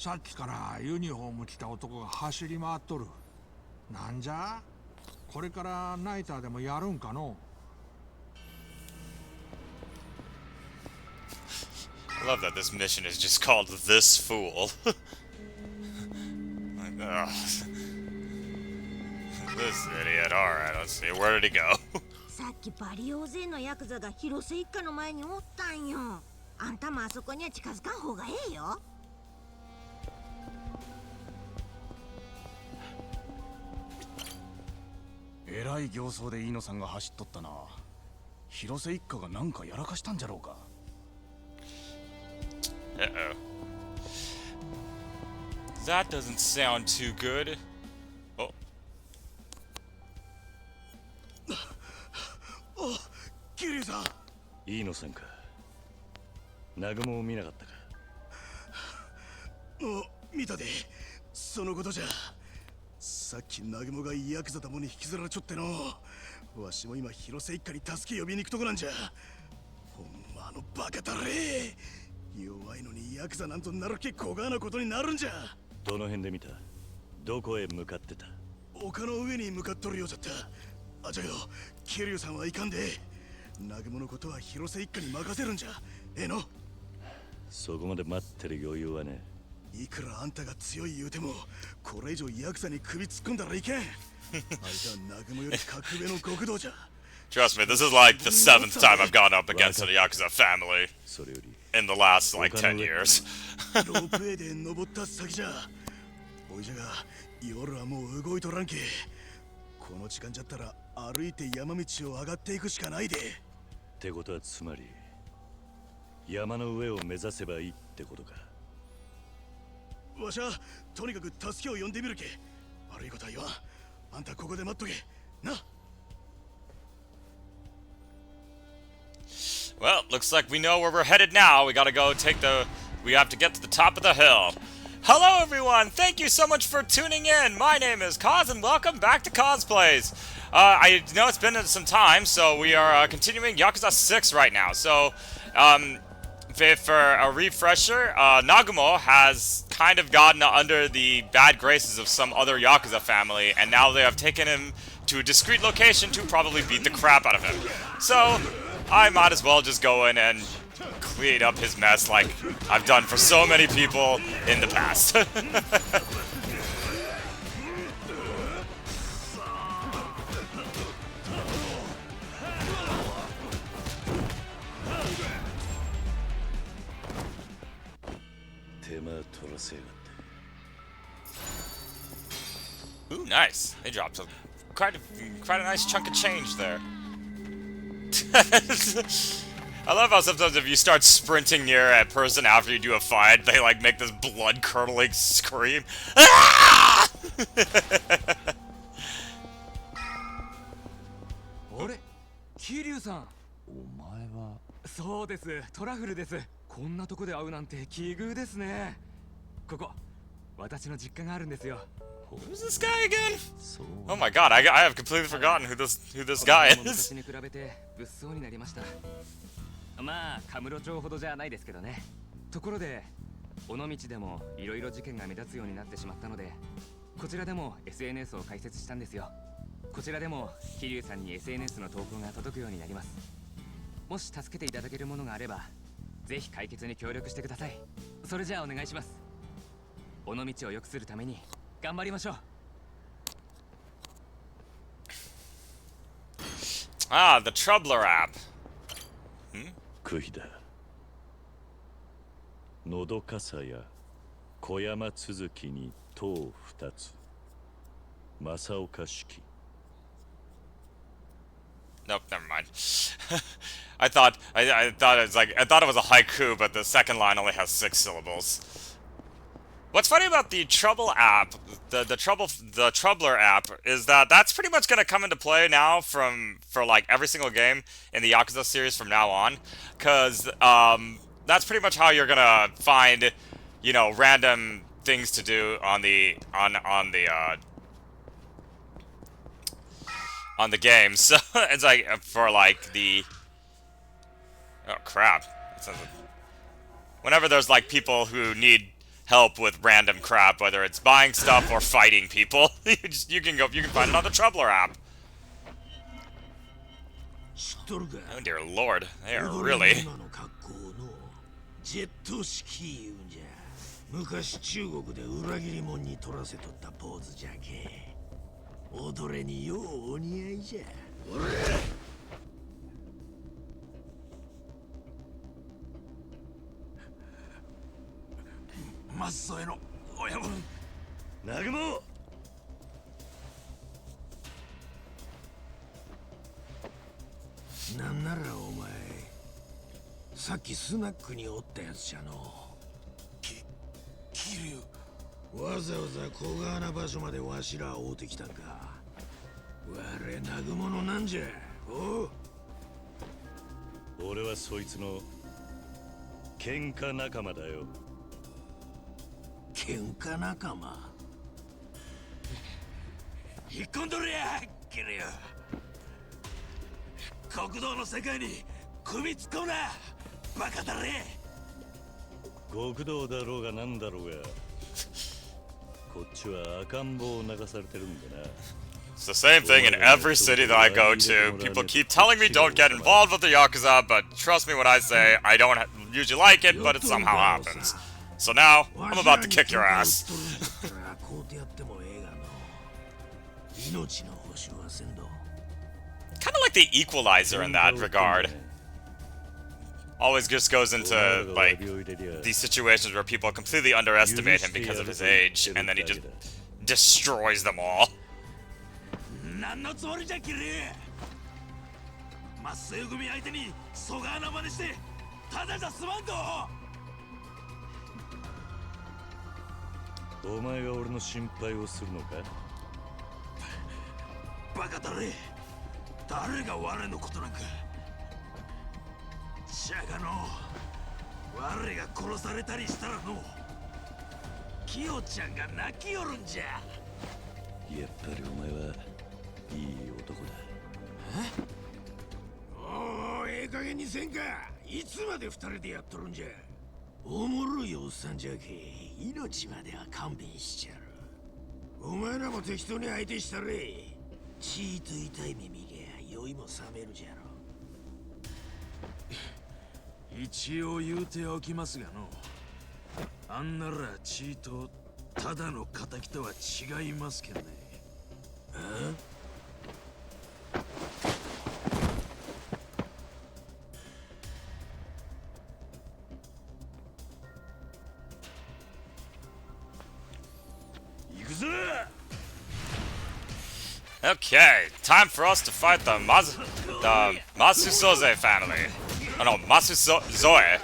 さっきからユニフォーム着た男が走り回っとる。なんじゃ？これからナイターでもやるんかの？ I love that this mission is just called This Fool. Like, ugh. This idiot. Alright, let's see. Where did he go? さっきバリ大勢のヤクザが広瀬一家の前におったんよ。あんたもあそこには近づかん方がええよ。えらい形相で飯野さんが走っとったな。広瀬一家がなんかやらかしたんじゃろうか。Uh-oh. That doesn't sound too good. Oh. お、桐生さん。飯野さんか。南雲を見なかったか。お、見たで。そのことじゃ。さっき南雲がヤクザどもに引きずられちょっての。わしも今広瀬一家に助け呼びに行くとこなんじゃ。ほんまのバカだれ。弱いのにヤクザなんとなるけ小川なことになるんじゃ。どの辺で見た？どこへ向かってた？丘の上に向かっとるようじゃった。あ、じゃけど桐生さんはいかんで。南雲のことは広瀬一家に任せるんじゃ。ええの？そこまで待ってる余裕はね。いくらあんたが強い言うても、これ以上ヤクザに首突っ込んだらいけん。あいつは南雲より格上の極道じゃ。Trust me, this is like the 7th time I've gone up against the Yakuza family それより in the last like 10 years. ロープウェイで登った先じゃ。おいじゃが夜はもう動いとらんけ。この時間じゃったら歩いて山道を上がっていくしかないで。ってことはつまり山の上を目指せばいいってことか。わしはとにかく助けを呼んでみるけ。悪いことは言わん。あんたここで待っとけな。Well, looks like we know where we're headed now. We have to get to the top of the hill. Hello everyone! Thank you so much for tuning in! My name is Kaz and welcome back to Cosplays! I know it's been some time, so we are continuing Yakuza 6 right now. So, for a refresher, Nagumo has kind of gotten under the bad graces of some other Yakuza family, and now they have taken him to a discreet location to probably beat the crap out of him. So, I might as well just go in and clean up his mess like I've done for so many people in the past. Ooh, nice. They dropped quite a nice chunk of change there. I love how sometimes if you start sprinting near a person after you do a fight, they like make this blood-curdling scream. Ah! あれ、桐生さん。お前は。そうです、トラフルです。こんなとこで会うなんて奇遇ですね。ここ、私の実家があるんですよ。Who's this guy again? Oh my god, I have completely forgotten who this guy is. 昔に比べて物騒になりました。まあ、カムロ町ほどじゃないですけどね。ところで、尾道でもいろいろ事件が目立つようになってしまったので、こちらでも SNS を開設したんですよ。こちらでも桐生さんに SNS の投稿が届くようになります。もし助けていただけるものがあれば、ぜひ解決に協力してください。それじゃあお願いします。尾道を良くするために頑張りましょう。Ah, the Troubler app. クヒだ。のどかさや小山続きに塔二つ。正岡式。Nope, never mind. I thought it was a haiku, but the second line only has 6 syllables. What's funny about the Trouble app, the Troubler app, is that that's pretty much going to come into play now for like every single game in the Yakuza series from now on, because that's pretty much how you're gonna find, you know, random things to do on the game. So it's like for like the whenever there's like people who need help with random crap, whether it's buying stuff or fighting people. you can find it on the Troubler app. 知っとるか Oh dear lord, they are 踊れ really. 今の格好のジェットスキー言うんじゃ昔中国で裏切り者に取らせとったポーズじゃけ踊れにようお似合いじゃ俺マスソエの親分南雲なんならお前さっきスナックにおったやつじゃの桐生わざわざ小川な場所までわしら会うてきたんか我南雲のなんじゃおう俺はそいつの喧嘩仲間だよ。喧嘩仲間引っ込んどるや桐生国道の世界に首突っ込むなバカだれ極道だろうがなんだろうがこっちは赤ん坊を流されてるんだな。 It's the same thing in every city that I go to. People keep telling me don't get involved with the Yakuza, but trust me when I say I don't usually like it, but it somehow happens. So now, I'm about to kick your ass. Kind of like the Equalizer in that regard. Always just goes into, like, these situations where people completely underestimate him because of his age, and then he just destroys them all. 何のつもりじゃキリマッスー組相手にそが穴までしてただじゃ済まんぞお前が俺の心配をするのかバカだれ誰が我のことなんかしゃがの我が殺されたりしたらのキヨちゃんが泣きよるんじゃやっぱりお前はいい男だ。おお、ええ加減にせんか。いつまで二人でやっとるんじゃ。おもろいおっさんじゃけ。命までは勘弁しちゃる。お前らも適当に相手したれ。ちーと痛い目見りゃ酔いも冷めるじゃろ。一応言うておきますがの。あんならちーとただの仇とは違いますけどね。Okay, time for us to fight the Masuzoe family. Oh no, Masuzoe.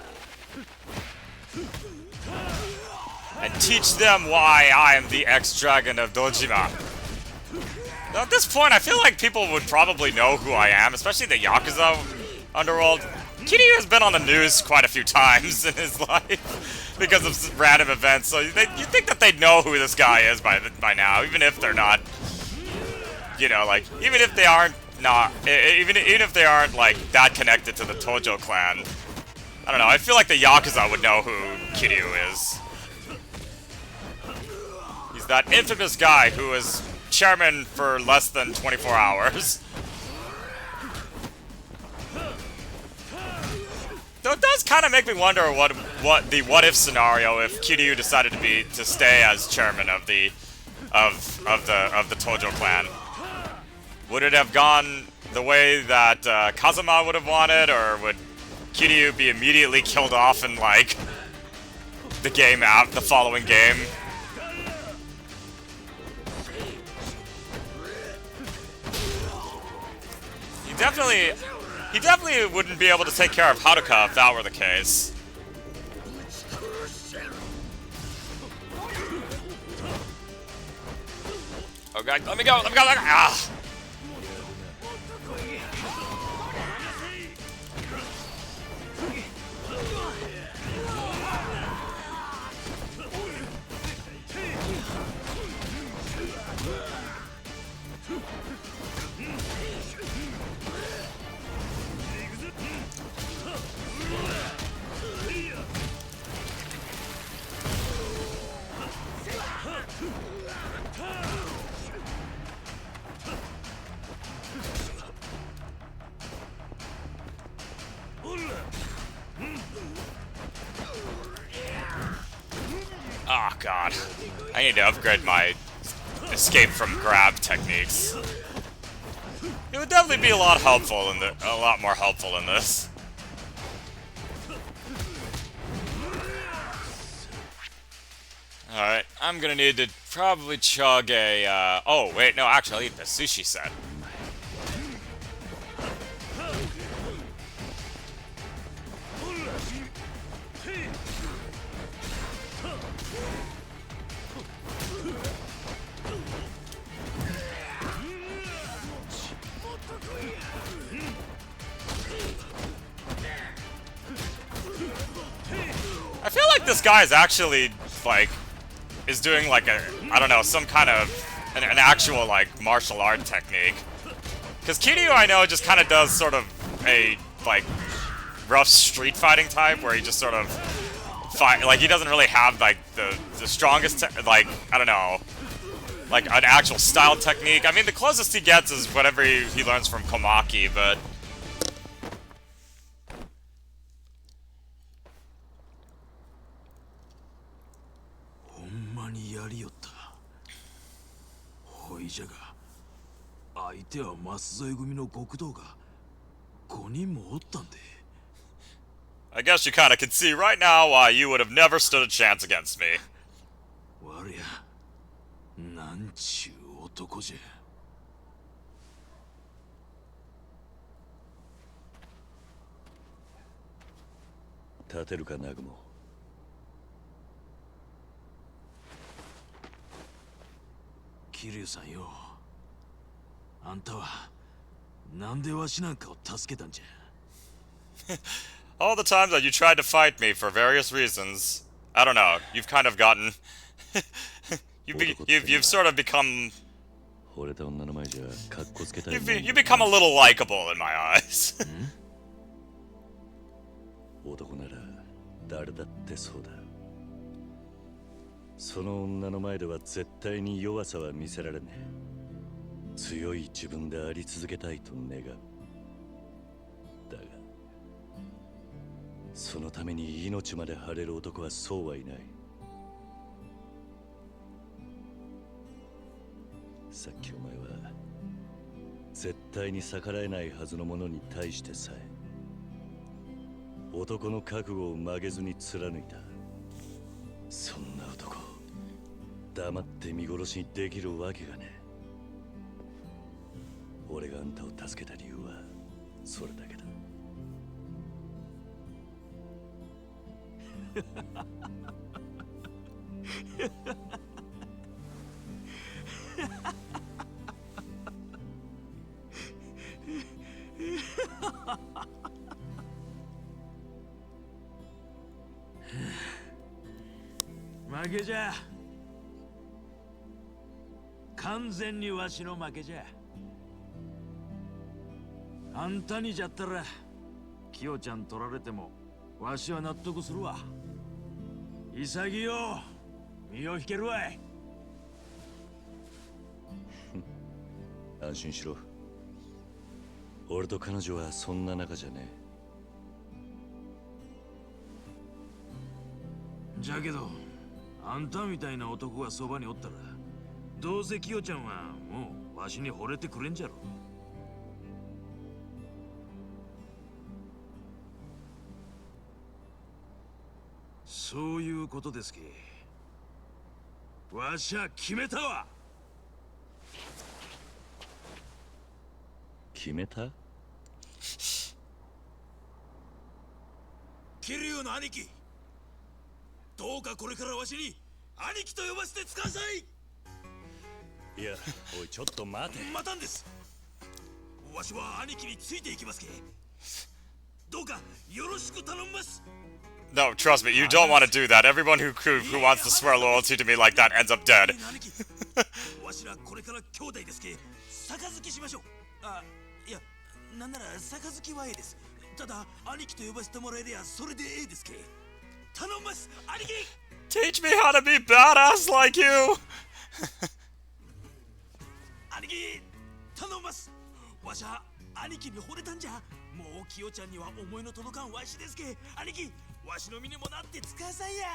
And teach them why I am the ex-dragon of Dojima. Now, at this point, I feel like people would probably know who I am, especially the Yakuza underworld. Kiryu has been on the news quite a few times in his life because of random events, so you'd think that they'd know who this guy is by now, even if they're not, you know, like, even if they aren't like that connected to the Tojo clan. I don't know, I feel like the Yakuza would know who Kiryu is. He's that infamous guy who was chairman for less than 24 hours. Though it does kind of make me wonder what if scenario if Kiryu decided to stay as chairman of the Tojo clan. Would it have gone the way that Kazuma would have wanted, or would Kiryu be immediately killed off in like the following game? He definitely wouldn't be able to take care of Haruka if that were the case. Oh god, let me go, let me go, let me go! Ah! Oh god. I need to upgrade my escape from grab techniques. It would definitely be a lot more helpful in this. Alright, I'm gonna need to probably chug a, oh, wait, no, actually, I'll eat the sushi set. I feel like this guy is actually, like, is doing, like, I don't know, some kind of, an actual, like, martial art technique. Because Kiryu, I know, just kind of does sort of a, like, rough street fighting type, where he just sort of fight, like, he doesn't really have, like, the strongest, like, I don't know, like, an actual style technique. I mean, the closest he gets is whatever he learns from Komaki, but... I guess you kind of can see right now why you would have never stood a chance against me. Nagumo. 桐生さんよ、あんたはなんでわしなんかを助けたんじゃ。All the times that you tried to fight me for various reasons, I don't know, you've kind of gotten... you've sort of become... You've become a little likable in my eyes. 男なら誰だってそうだ。その女の前では絶対に弱さは見せられねえ。強い自分であり続けたいと願う。だがそのために命まで張れる男はそうはいない。さっきお前は絶対に逆らえないはずのものに対してさえ男の覚悟を曲げずに貫いた。そんな男黙って見殺しにできるわけがねえ。俺があんたを助けた理由はそれだけだ。負けじゃ。完全にわしの負けじゃ。あんたにじゃったらキヨちゃん取られてもわしは納得するわ。潔よ、身を引けるわい。安心しろ。俺と彼女はそんな仲じゃねえ。じゃけどあんたみたいな男がそばにおったらどうせキヨちゃんはもうわしに惚れてくれんじゃろ。そういうことですけ。わしゃ決めたわ。決めた？桐生の兄貴、どうかこれからわしに兄貴と呼ばせてください。いや、おいちょっと待て。待たんです。わしは兄貴についていきますけ。どうかよろしく頼みます。 No, trust me, you don't want to do that. Everyone who wants to swear loyalty to me like that ends up dead. わしらこれから兄弟ですけ。杯しましょう。あ、いや、なんなら杯はええです。ただ兄貴と呼ばせてもらえりゃそれでええですけ。頼みます、兄貴。 Teach me how to be badass like you. 兄貴、頼みます。わしゃ兄貴に惚れたんじゃ。もうキヨちゃんには思いの届かんわしですけ。兄貴、わしの身にもなってつかさんや。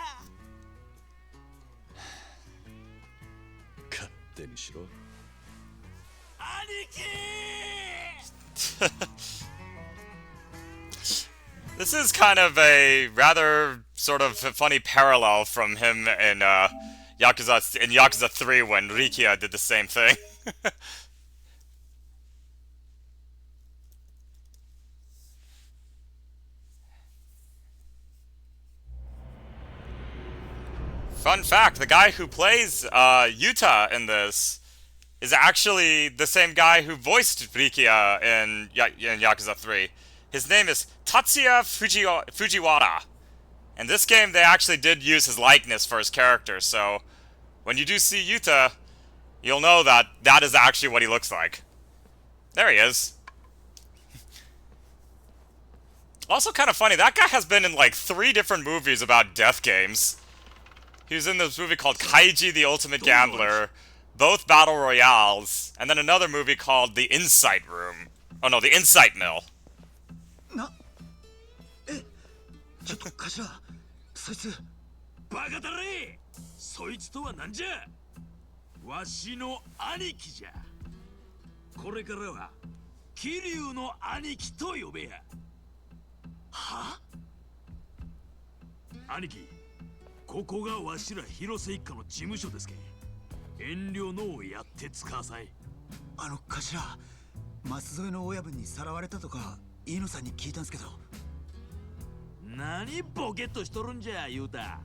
手にしろ。兄貴 This is kind of a rather sort of funny parallel from him in Yakuza 3 when Rikia did the same thing. Fun fact, the guy who plays Yuta in this is actually the same guy who voiced Rikia in Yakuza 3. His name is Tatsuya Fujiwara. In this game, they actually did use his likeness for his character, so when you do see Yuta, you'll know that that is actually what he looks like. There he is. Also kind of funny, that guy has been in like 3 different movies about death games. He was in this movie called Kaiji the Ultimate Gambler, both Battle Royales, and then another movie called The Insight Room. Oh no, The Insight Mill. ちょっと頭そいつバカだれそいつとはなんじゃわしの兄貴じゃこれからは桐生の兄貴と呼べやは兄貴ここがわしら広瀬一家の事務所ですけ遠慮のをやってつかさい頭舛添の親分にさらわれたとか飯野さんに聞いたんすけど何ボケっとしとるんじゃ言うた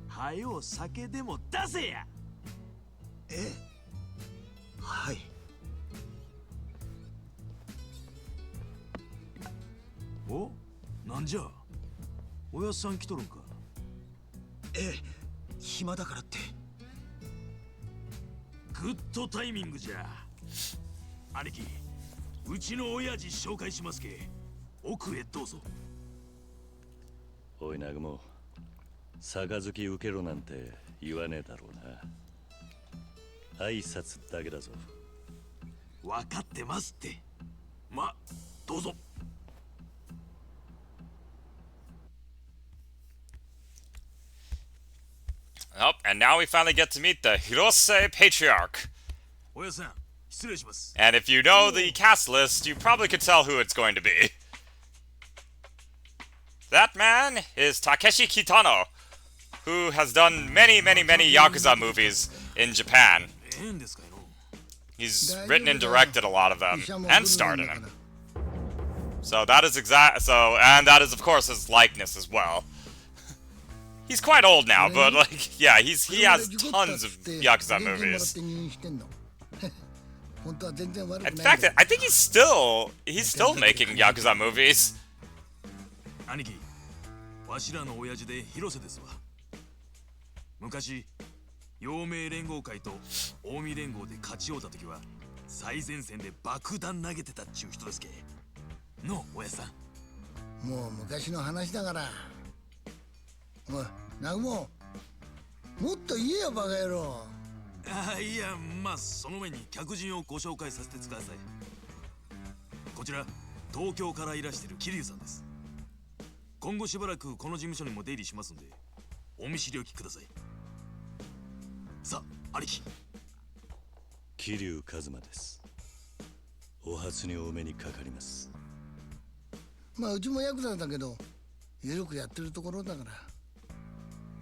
はよ酒でも出せやえはいおなんじゃおやっさん来とるんかええ暇だからってグッドタイミングじゃ兄貴うちの親父紹介しますけ奥へどうぞおいナグモ、杯受けろなんて言わねえだろうな。挨拶だけだぞ。分かってますって。ま、どうぞ。Oh, and now we finally get to meet the Hirose Patriarch. おやさん、失礼します。And if you know the cast list, you probably could tell who it's going to be. That man is Takeshi Kitano, who has done many Yakuza movies in Japan. He's written and directed a lot of them, and starred in them. So that is and that is of course his likeness as well. He's quite old now, but like, yeah, he has tons of Yakuza movies. In fact, I think he's still making Yakuza movies. 兄貴、わしらの親父で広瀬ですわ。昔、陽明連合会と近江連合で勝ち合うた時は最前線で爆弾投げてたっちゅう人ですけ。の親さん。もう昔の話だから。おい、南雲、もっと言えよバカ野郎。ああ、いや、まあその前に客人をご紹介させてください。こちら東京からいらしてる桐生さんです。今後しばらくこの事務所にも出入りしますんで、お見知りおきください。さあ、兄貴。桐生一馬です。お初にお目にかかります。まあうちもヤクザだけど、よくやってるところだから。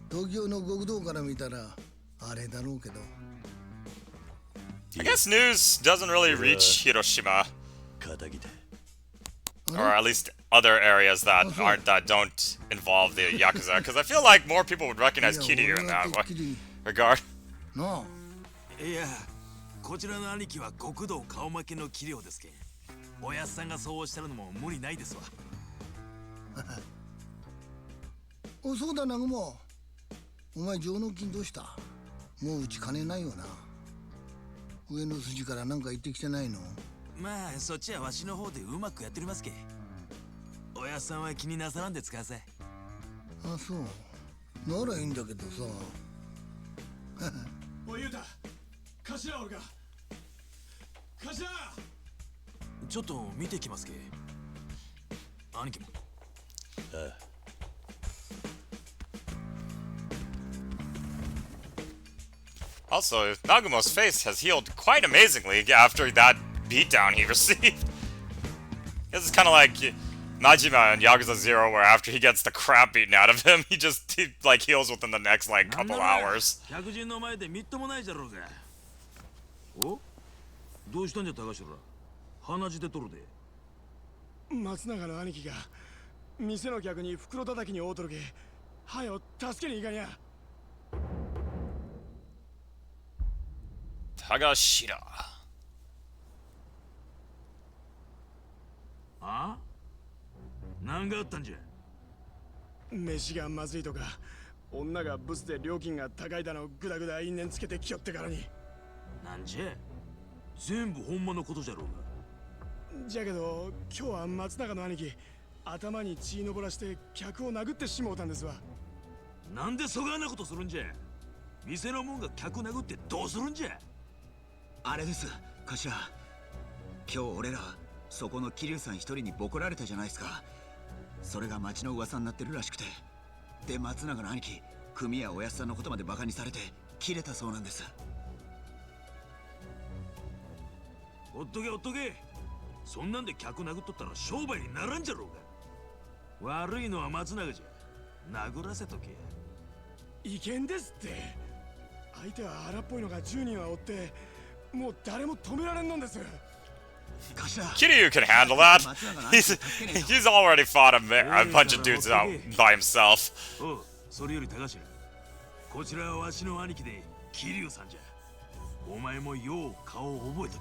東京の極道から見たらあれだろうけど。I guess news doesn't really reach Hiroshima, or at least other areas that don't involve the Yakuza, because I feel like more people would recognize Kiryu in that regard. No. いや、こちらの兄貴は極道顔負けの器量ですけん。おやっさんがそうおっしゃるのも無理ないですわ。お、そうだ、南雲。お前上納金どうした？もううち金ないよな。上の筋からなんか言ってきてないの？まあそっちはわしの方でうまくやっておりますけ。おやっさんは気になさらんで使わせ。あ、そう。ならいいんだけどさ。おい、ゆうた、頭おるが。頭。ちょっと見てきますけ。兄貴も。ああ。Also, Nagumo's face has healed quite amazingly after that beatdown he received. This is kind of like Majima in Yakuza 0, where after he gets the crap beaten out of him, he like heals within the next like couple hours. 客人の前でみっともないじゃろうが。お、どうしたんじゃ高城。鼻血で取るで。松永の兄貴が店の客に袋叩きに大とるけ。はよ助けに行かにゃ。Tagashira. あ？何があったんじゃ。飯がまずいとか、女がブスで料金が高いだのグダグダ因縁つけてきよってからに。なんじゃ。全部ほんまのことじゃろうが。じゃけど今日は松永の兄貴頭に血のぼらして客を殴ってしもうたんですわ。なんでそがんなことするんじゃ。店のもんが客殴ってどうするんじゃ。あれです、頭。今日俺らそこの桐生さん一人にボコられたじゃないですか。それが町の噂になってるらしくて。で、松永の兄貴、組やおやっさんのことまでバカにされて切れたそうなんです。ほっとけほっとけ。そんなんで客殴っとったら商売にならんじゃろうが。悪いのは松永じゃ。殴らせとけ。いけんですって。相手は荒っぽいのが10人はおって、もう誰も止められんのんです。Kiryu can handle that. He's already fought a bunch of dudes out by himself. おう、それより高城。こちらはわしの兄貴で桐生さんじゃ。お前もよう顔を覚えと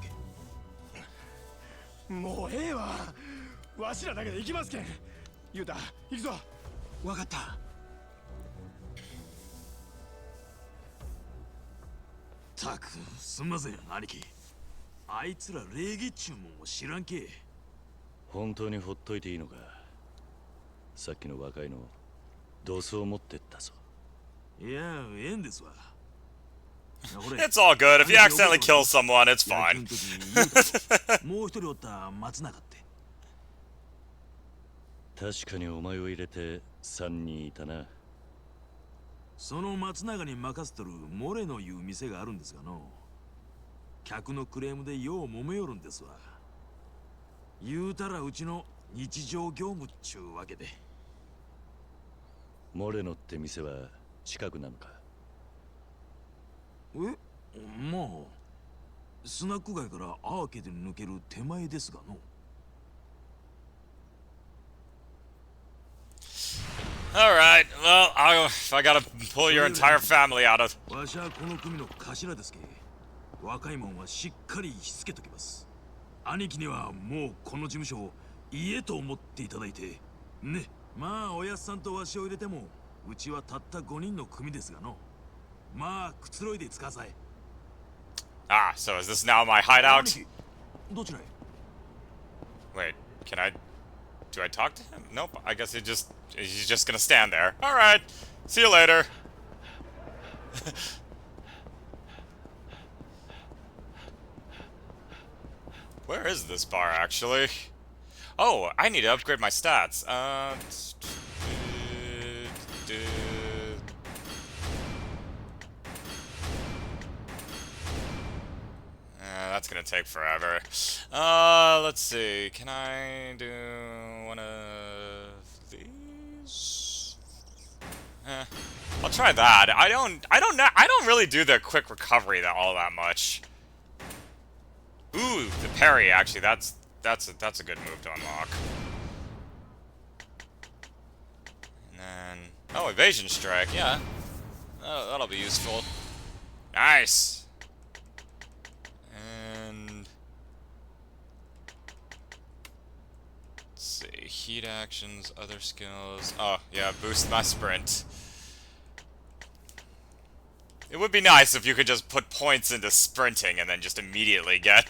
け。もうええわ。わしらだけで行きますけん。ゆうた、行くぞ。わかった。たく、すんません、兄貴。あいつら礼儀っちゅうもんを知らんけ。本当にほっといていいのか。さっきの若いのドスを持ってったぞ。いや、ええんですわ。It's all good. If you accidentally kill someone, it's fine. もう一人おった松永って。確かにお前を入れて3人いたな。その松永に任せとるモレのいう店があるんですがの。客のクレームでよう揉めよるんですわ。言うたらうちの日常業務っちゅうわけで。モレノって店は近くなのか。え、まあスナック街からアーケードに抜ける手前ですがの。Alright, well, if I gotta pull your entire family out of... わしはこの組の頭ですけ。若いもんはしっかりしつけときます。兄貴にはもうこの事務所を家と思っていただいてね。まあおやっさんとわしを入れてもうちはたった5人の組ですがの。まあくつろいで使わさい。Ah, so is this now my hideout? どちらへ。 Wait, can I... Do I talk to him? Nope, I guess he's just gonna stand there. Alright, see you later. Where is this bar, actually? Oh, I need to upgrade my stats. That's gonna take forever. Let's see. Can I do one of these? I'll try that. I don't really do the quick recovery all that much. Ooh, the parry, actually, that's a good move to unlock. And then, oh, evasion strike, yeah. That'll be useful. Nice. And let's see, heat actions, other skills. Oh, yeah, boost my sprint. It would be nice if you could just put points into sprinting and then just immediately get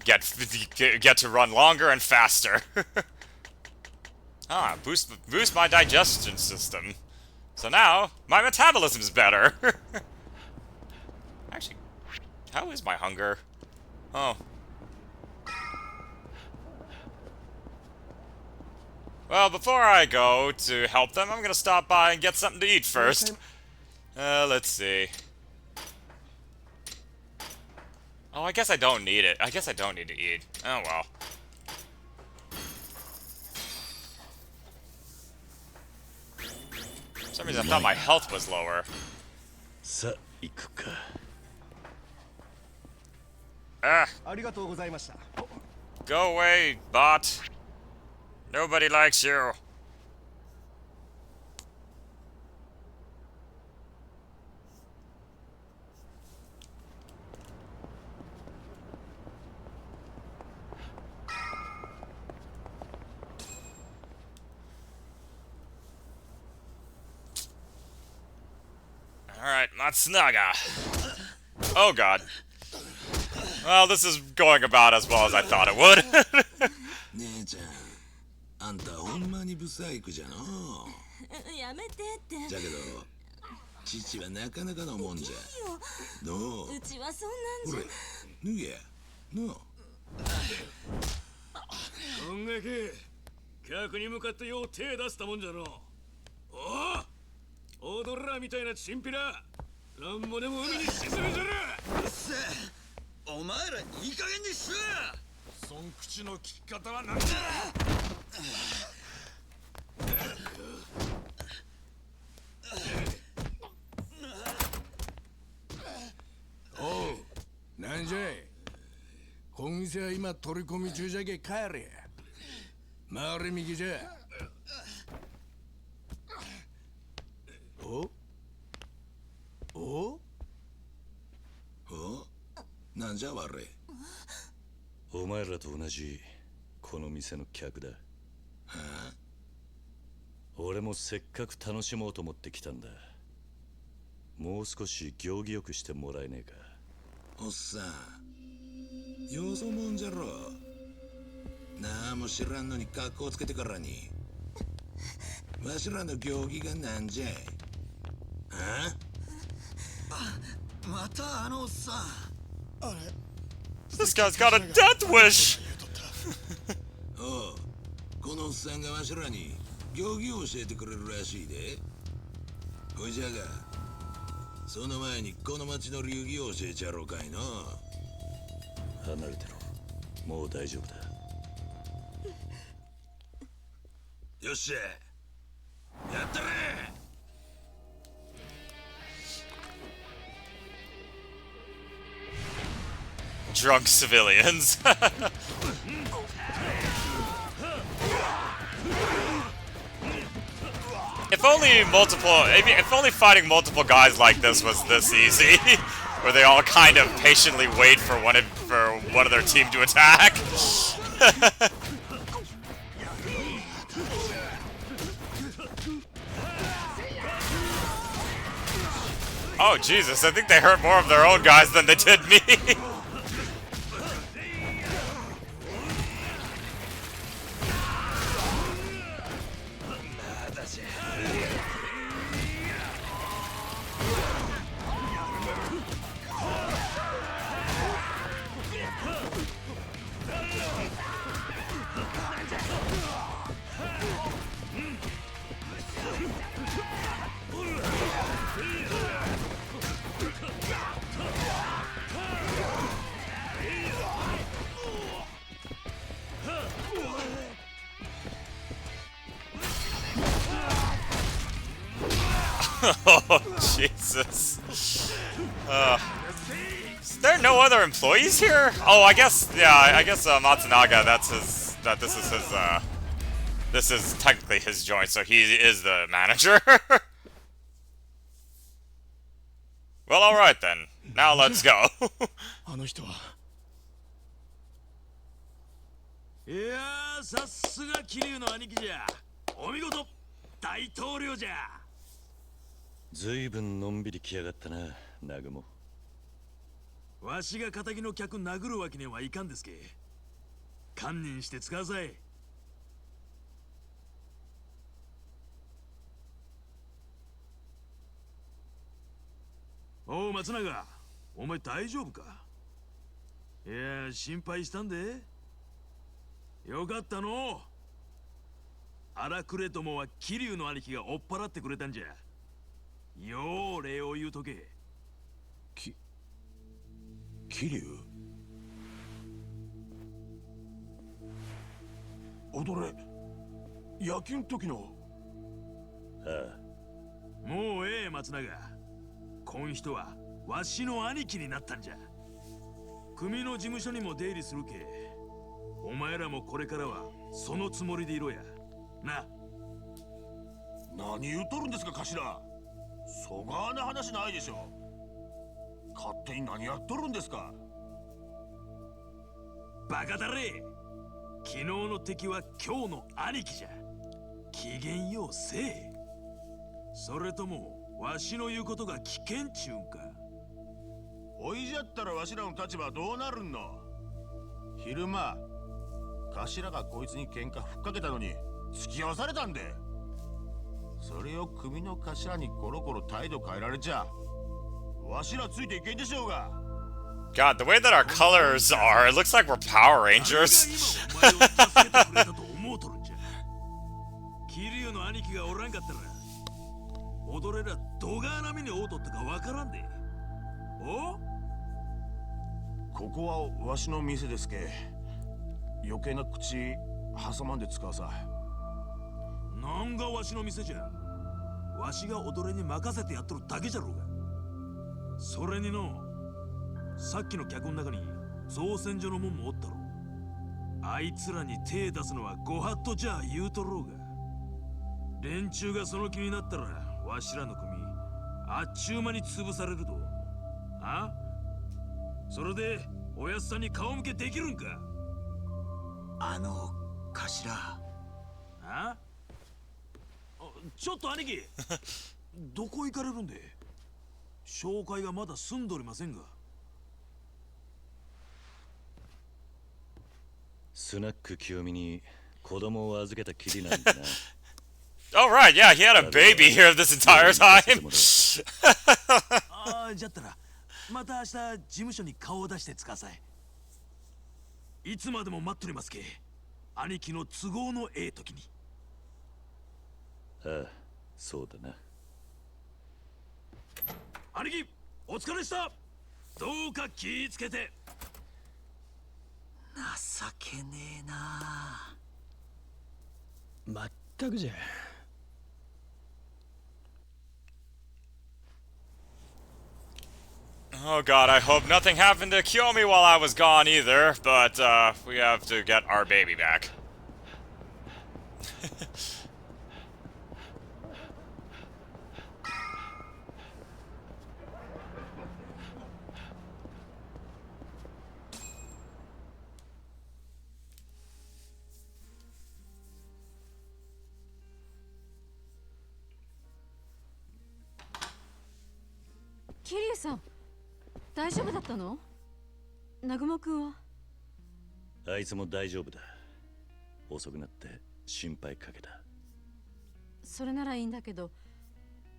to run longer and faster. Ah, boost my digestion system. So now my metabolism's better. Actually, how is my hunger? Oh. Well, before I go to help them, I'm gonna stop by and get something to eat first. Let's see. Oh, I guess I don't need it. I guess I don't need to eat. Oh well. For some reason I thought my health was lower. さあ行くか。 Ah, ありがとうございました。 go away, bot. Nobody likes you. Alright, Matsunaga. Oh god. Well, this is going about as well as I thought it would. 姉ちゃん、あんたほんまにブサイクじゃのやめてってじゃけど父はなかなかのもんじゃのううちはそんほれなんじ脱げのう音楽客に向かってよう手出したもんじゃのおお踊らみたいなチンピラなんもでも海に沈めじゃるせお前らいい加減にしろそん口の利き方はなんだおう、なんじゃい。この店は今取り込み中じゃけ帰れ。回れ右じゃ。おおおなんじゃ悪いお前らと同じこの店の客だ。俺もせっかく楽しもうと思ってきたんだ。もう少し行儀よくしてもらえねえか。おっさんよそもんじゃろなんも知らんのに格好つけてからにわしらの行儀がなんじゃいまたあのおっさん This guy's got a death wish. おうこのおっさんがわしらに行儀を教えてくれるらしいでほいじゃがその前にこの町の流儀を教えちゃろうかいの離れてろ。もう大丈夫だ。よっしゃやったれ Drunk civilians. If only if only fighting multiple guys like this was this easy, where they all kind of patiently wait for one of their team to attack. Oh Jesus, I think they hurt more of their own guys than they did me. Oh, Jesus. Is there no other employees here? Oh, I guess, yeah, I guess Matsunaga, this is technically his joint, so he is the manager. Well, alright then. Now let's go. あの人は。いやーさすが桐生の兄貴じゃお見事大統領じゃずいぶんのんびり来やがったな、ナグモ。わしが仇の客殴るわけにはいかんですけ堪忍して使うさいおう松永お前大丈夫かいや心配したんでよかったの荒くれともは桐生の兄貴が追っ払ってくれたんじゃよう礼を言うとけ桐生踊れ野球の時の。ああ、もうええ松永。こん人はわしの兄貴になったんじゃ。組の事務所にも出入りするけ。お前らもこれからはそのつもりでいろや。な。何言うとるんですか頭。そがな話ないでしょ。勝手に何やっとるんですか。バカだれ。昨日の敵は今日の兄貴じゃ。機嫌ようせえ。それともわしの言うことが危険ちゅうんか。おいじゃったらわしらの立場はどうなるんの。昼間頭がこいつに喧嘩ふっかけたのに付き合わされたんで。それを組の頭にコロコロ態度変えられちゃわしらついていけんでしょうが。 God, the way that our colors are, it looks like we're Power Rangers. 誰が今お前を助けてくれたと思うとるんじゃ。桐生の兄貴がおらんかったら踊れらどがなみに会うとったかわからんで。お？ここはわしの店ですけ。余計な口挟まんで使うさ。なんがわしの店じゃ。わしが踊れに任せてやっとるだけじゃろうが。それにの、さっきの客の中に造船所のもんもおったろ。あいつらに手出すのはご法度じゃ言うとろうが。連中がその気になったらわしらの組あっちゅう間に潰されると。あ？それでおやっさんに顔向けできるんか。頭。あ？ちょっと兄貴どこ行かれるんで。紹介がまだ済んでおりませんが。スナック清美に子供を預けたきりなんだな。Oh, right, yeah, he had a baby here this entire time. ああ、じゃったらまた明日事務所に顔を出してつかさい。いつまでも待っとりますけ。兄貴の都合のええ時に。ああ、そうだな。兄貴、お疲れした。どうか気ぃつけて。情けねえな。まったくじゃ。Oh god, I hope nothing happened to Kiyomi while I was gone either, but we have to get our baby back. Kiryu さん、大丈夫だったの？南雲くんは？あいつも大丈夫だ。遅くなって心配かけた。それならいいんだけど、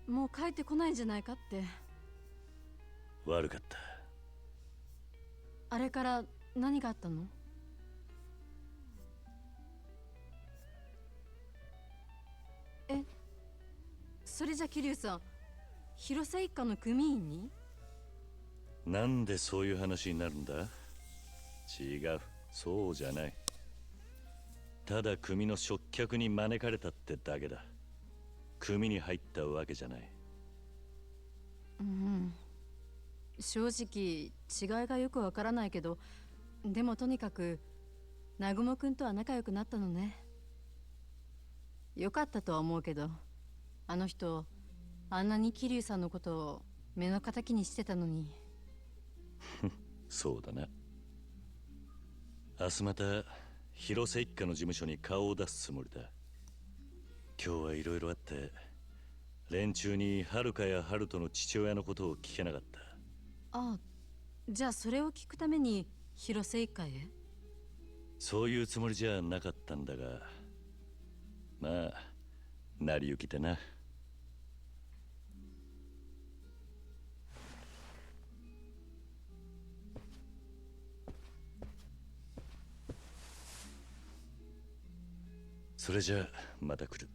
もう帰ってこないんじゃないかって。悪かった。あれから何があったの？え、それじゃ桐生さん、広瀬一家の組員に？なんでそういう話になるんだ？違う、そうじゃない。ただ組の食客に招かれたってだけだ。組に入ったわけじゃない。うん、正直違いがよくわからないけど、でもとにかく南雲くんとは仲良くなったのね。よかったとは思うけど、あの人あんなに桐生さんのことを目の敵にしてたのに。そうだな。明日また広瀬一家の事務所に顔を出すつもりだ。今日はいろいろあって連中に遥かや春人の父親のことを聞けなかった。ああ、じゃあそれを聞くために広瀬一家へ？そういうつもりじゃなかったんだが、まあ成り行きでな。それじゃあまた来る。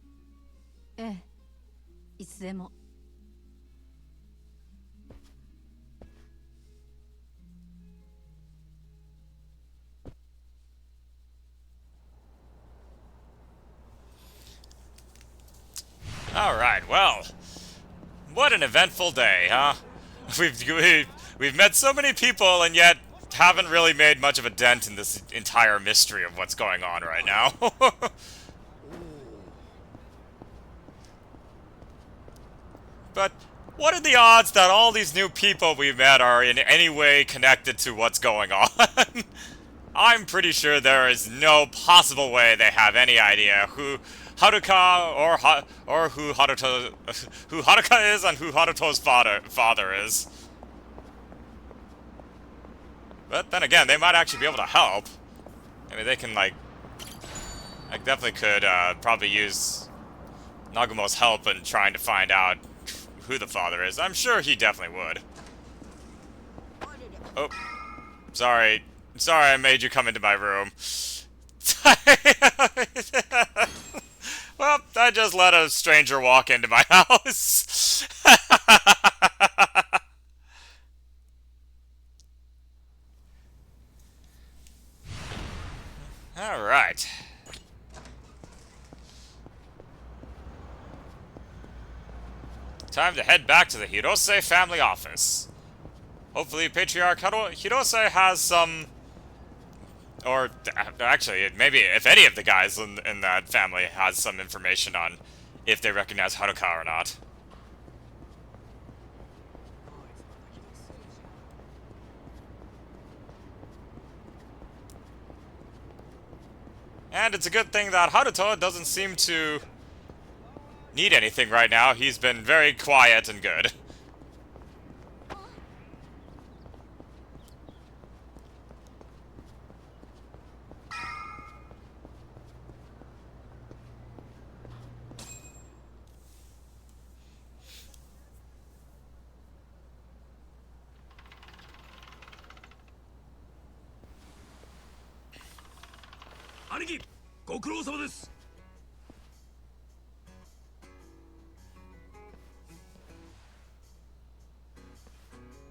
ええ、いつでも。Alright, well. What an eventful day, huh? We've met so many people and yet haven't really made much of a dent in this entire mystery of what's going on right now. But what are the odds that all these new people we've met are in any way connected to what's going on? I'm pretty sure there is no possible way they have any idea who Haruka or who Haruka is and who Haruto's father is. But then again, they might actually be able to help. I mean, they can I definitely could probably use Nagumo's help in trying to find out who the father is. I'm sure he definitely would. Oh, sorry I made you come into my room. Well, I just let a stranger walk into my house. Alright. Time to head back to the Hirose family office. Hopefully Patriarch Hirose has some... Or, actually, maybe if any of the guys in that family has some information on if they recognize Haruka or not. And it's a good thing that Haruto doesn't seem to need anything right now. He's been very quiet and good.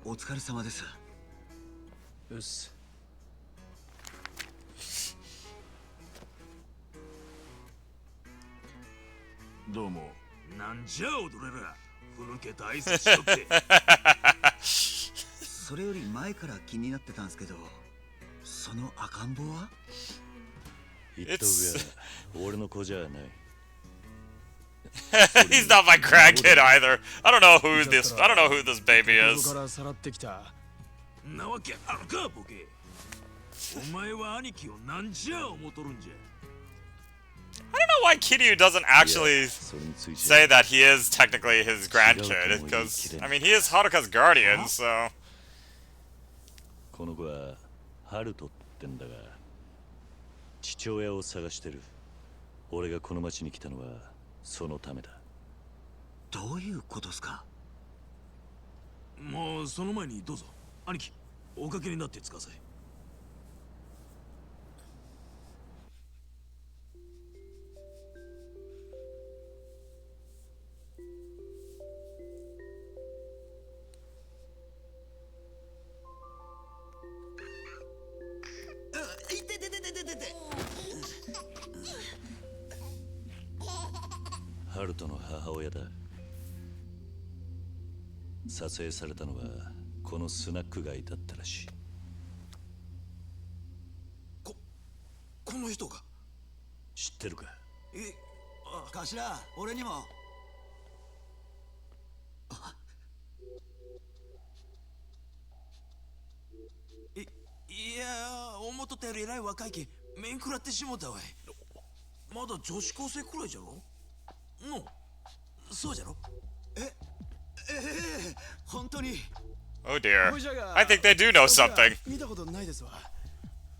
お疲れ様です。うっす。どうも。なんじゃ踊れら。ふぬけた挨拶しとって。それより前から気になってたんですけど、その赤ん坊は？言った上、俺の子じゃない。He's not my grandkid either. I don't know who this baby is. からさらってきた。なわけあるかボケ。お前は兄貴をなんじゃ思とるんじゃ。I don't know why Kiryu doesn't actually say that he is technically his grandkid, because I mean he is Haruka's guardian, so. この子はハルトってんだが、父親を探してる。俺がこの町に来たのはそのためだ。どういうことですか？もうその前にどうぞ。兄貴、おかけになってつかせ。ハルトの母親だ。撮影されたのはこのスナック街だったらしい。この人が知ってるか？頭、俺にも。いや、思っとったよりえらい若いけ面食らってしもたわい。まだ女子高生くらいじゃろ？そうじゃろ？本当に。Oh dear. I think they do know something. 見たことないですわ。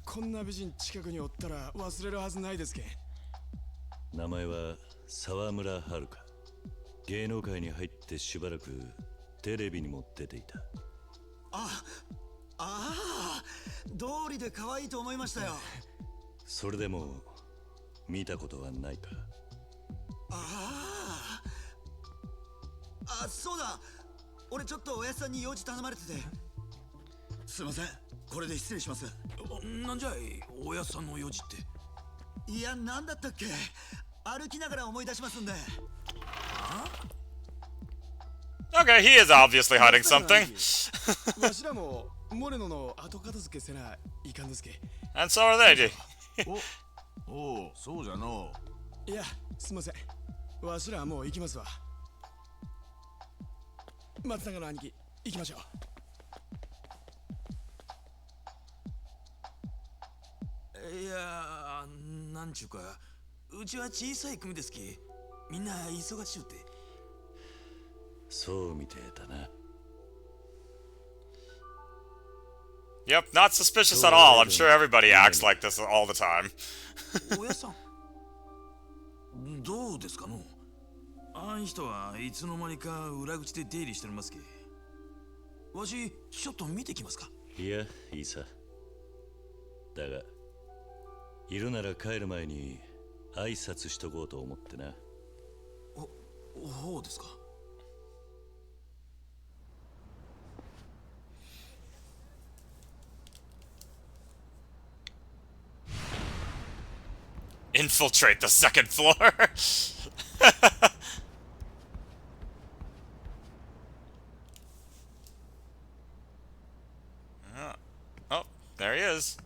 こんな美人近くにおったら忘れるはずないですけん。名前は沢村遥。芸能界に入ってしばらくテレビにも出ていた。道理で可愛いと思いましたよ。それでも見たことはないか？そうだ。俺ちょっとおやつさんに用事頼まれてて。すいません。これで失礼します。なんじゃい、おやつさんの用事って。いや、なんだったっけ。歩きながら思い出しますんで。Okay, he is obviously hiding something. わしらもモレノの後片付けせないかんですけ。And so are they. おお、そうじゃの。いや、すみません。わしらはもう行きますわ。松永の兄貴、行きましょう。いや、なんちゅうか、うちは小さい組ですき。みんな忙しゅうて。そうみてえだな。Yep, not suspicious at all. I'm sure everybody acts like this all the time. おやさん、どうですかの？あん人はいつの間にか裏口で出入りしてますけ。わし、ちょっと見てきますか。いや、いいさ。だが、いるなら帰る前に挨拶しとこうと思ってな。ほうですか。Infiltrate the second floor. Oh, there he is.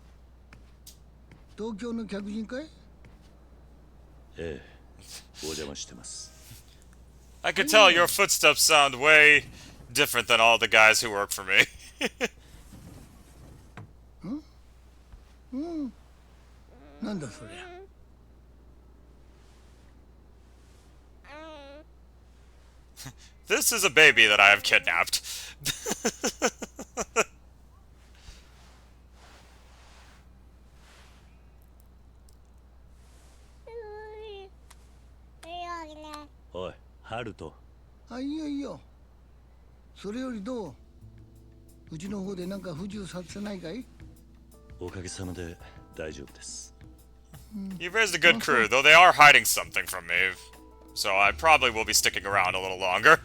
東京の客人かい？ええ、お邪魔してます。I could tell your footsteps sound way different than all the guys who work for me. なんだそりゃ。This is a baby that I have kidnapped.おい、ハルト。あ、いいよいいよ。それよりどう？うちの方でなんか不自由させないかい？おかげさまで大丈夫です。You've raised a good crew, though they are hiding something from me. So I probably will be sticking around a little longer.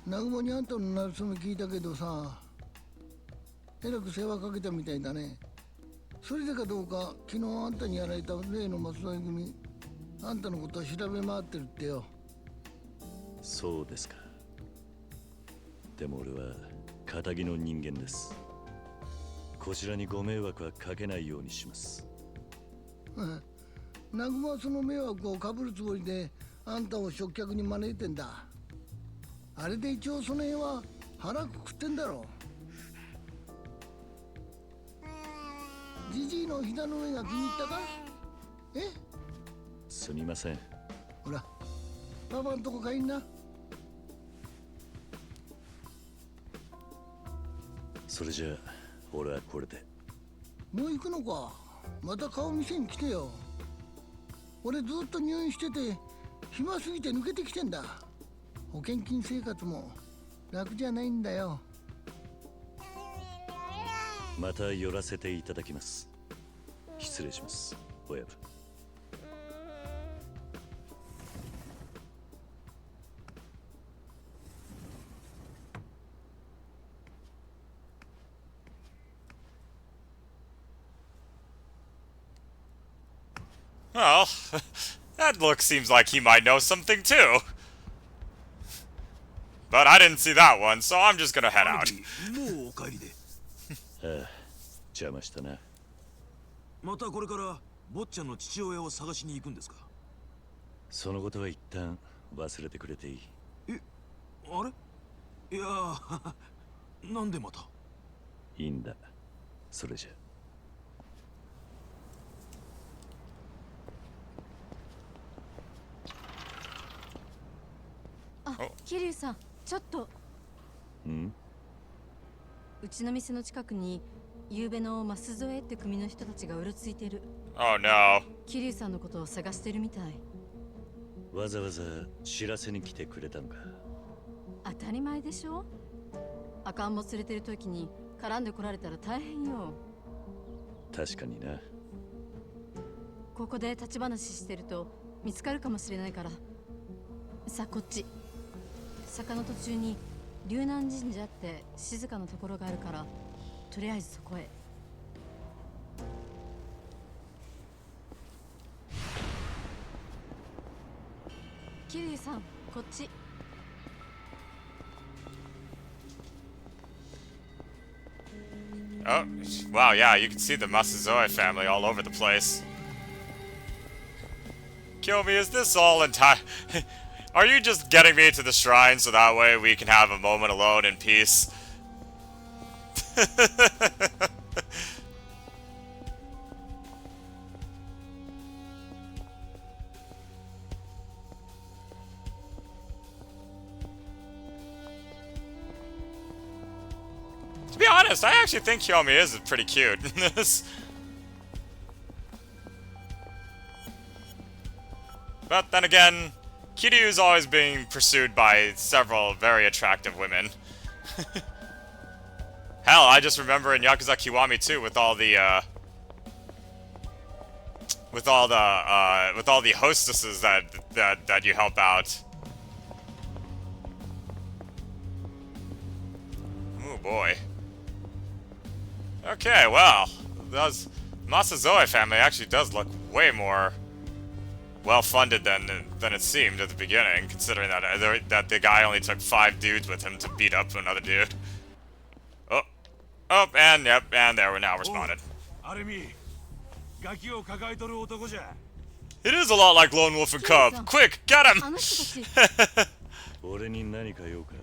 南雲にあんたのなるそめ聞いたけどさ、えらく世話かけたみたいだね。それでかどうか昨日あんたにやられた例の舛添組、あんたのことを調べ回ってるってよ。そうですか。でも俺は堅気の人間です。こちらにご迷惑はかけないようにします。南雲はその迷惑をかぶるつもりであんたを食客に招いてんだ。あれで一応その辺は腹くくってんだろう。じじいの膝の上が気に入ったか？え？すみません。ほら、パパんとこ帰んな。それじゃあ俺はこれで。もう行くのか？また顔見せに来てよ。俺ずっと入院してて暇すぎて抜けてきてんだ。保険金生活も楽じゃないんだよ。また寄らせていただきます。失礼します、親分。Well, that look seems like he might know something too. But I didn't see that one, so I'm just gonna head out. もうお帰りで。ああ、邪魔したな。またこれから坊ちゃんの父親を探しに行くんですか？そのことは一旦忘れてくれていい。え、あれ？いやなんでまた？いいんだ。それじゃ。あ、桐生さん、ちょっと。ん？うちの店の近くに夕べの舛添って組の人たちがうろついてる。Oh no. 桐生さんのことを探してるみたい。わざわざ知らせに来てくれたのか。当たり前でしょ。赤ん坊連れてる時に絡んでこられたら大変よ。確かにな。ここで立ち話してると見つかるかもしれないから。さあこっち。坂の途中に龍南神社って静かなところがあるから、とりあえずそこへ。キリュウさん、こっち。Oh, wow, yeah, you can see the Masuzoe family all over the place. Kill me, is this all entire... Are you just getting me to the shrine so that way we can have a moment alone in peace? To be honest, I actually think Hyomi is pretty cute in this. But then again, Kiryu's always being pursued by several very attractive women. Hell, I just remember in Yakuza Kiwami 2 with all the hostesses that you help out. Oh boy. Okay, well, those Masuzoe family actually does look way more well-funded than it seemed at the beginning, considering that the guy only took 5 dudes with him to beat up another dude. Oh, and yep, and there we're now responded. It is a lot like Lone Wolf and Cub. Quick, get him! 俺に何か用か。